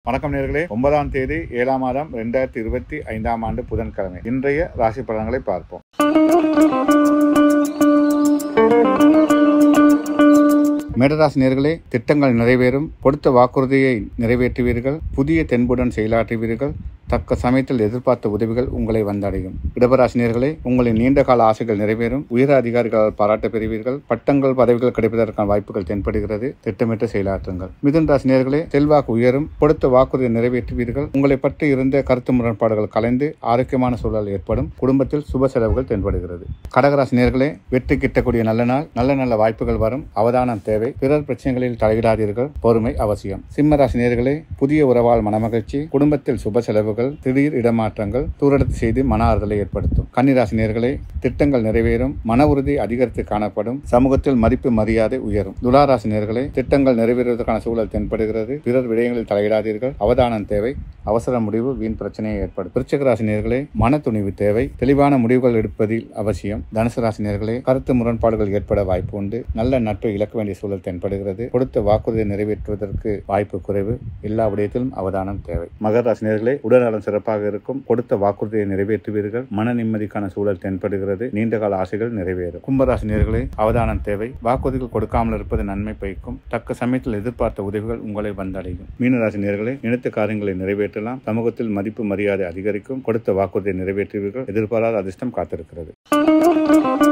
வணக்கம் நேயர்களே, 9ஆம் தேதி 7ஆம் மாதம் 2025ஆம் ஆண்டு புதன்கிழமை இன்றைய ராசி பலன்களை பார்ப்போம். மேடராசி நேயர்களே, திட்டங்கள் நிறைவேறும். கொடுத்த வாக்குறுதியை நிறைவேற்றுவீர்கள். புதிய தென்புடன் செயலாற்றுவீர்கள். தக்க சமயத்தில் எதிர்பார்த்த உதவிகள் உங்களை வந்தடையும். இடபராசி நேயர்களே, உங்களின் நீண்ட கால ஆசைகள் நிறைவேறும். உயர் அதிகாரிகளால் பாராட்ட பெறுவீர்கள். பட்டங்கள் பதவிகள் கிடைப்பதற்கான வாய்ப்புகள் தென்படுகிறது. திட்டமிட்டு செயலாற்றுங்கள். மிதுன ராசி நேயர்களே, செல்வாக்கு உயரும். கொடுத்த வாக்குறுதியை நிறைவேற்றுவீர்கள். உங்களை பற்றி இருந்த கருத்து முரண்பாடுகள் கலைந்து ஆரோக்கியமான சூழல் ஏற்படும். குடும்பத்தில் சுப செலவுகள் தென்படுகிறது. கடகராசி நேயர்களே, வெற்றி கிட்டக்கூடிய நல்ல நாள். நல்ல வாய்ப்புகள் வரும். அவதானம் தேவை. பிறர் பிரச்சனைகளில் தலையிடாதீர்கள். பொறுமை அவசியம். சிம்ம ராசி நேயர்களே, புதிய உறவால் மனமகிழ்ச்சி. குடும்பத்தில் சுப செலவுகள், திடீர் இடமாற்றங்கள் தூரத்து செய்து மன ஆறுதலை ஏற்படுத்தும். கன்னிராசி நேயர்களே, திட்டங்கள் நிறைவேறும். மன உறுதி அதிகரித்து காணப்படும். சமூகத்தில் மதிப்பு மரியாதை உயரும். துளாராசி நேயர்களே, திட்டங்கள் நிறைவேறுவதற்கான சூழல் தென்படுகிறது. பிறர் விடயங்களில் தலையிடாதீர்கள். அவதானம் தேவை. அவசர முடிவு வீண் பிரச்சனையை ஏற்படும். விருச்சிக ராசி நேயர்களே, மன துணிவு தேவை. தெளிவான முடிவுகள் எடுப்பதில் அவசியம். தனுசு ராசி நேயர்களே, கருத்து முரண்பாடுகள் ஏற்பட வாய்ப்பு உண்டு. நல்ல நட்பை இழக்க வேண்டிய சூழல் தென்படுகிறது. கொடுத்த வாக்குறுதியை நிறைவேற்றுவதற்கு வாய்ப்பு குறைவு. எல்லா விடயத்திலும் அவதானம் தேவை. மகர ராசி நேயர்களே, உடல்நலம் சிறப்பாக இருக்கும். கொடுத்த வாக்குறுதியை நிறைவேற்றுவீர்கள். மன நிம்மதிக்கான சூழல் தென்படுகிறது. நீண்டகால ஆசைகள் நிறைவேறும். கும்பராசி நேயர்களே, அவதானம் தேவை. வாக்குறுதிகள் கொடுக்காமல் இருப்பது நன்மை பயக்கும். தக்க சமயத்தில் எதிர்பார்த்த உதவிகள் உங்களை வந்தடையும். மீனராசி நேயர்களே, நினைத்த காரியங்களை நிறைவேற்றலாம். சமூகத்தில் மதிப்பு மரியாதை அதிகரிக்கும். கொடுத்த வாக்குறுதியை நிறைவேற்றுவீர்கள். எதிர்பாராத அதிர்ஷ்டம் காத்திருக்கிறது.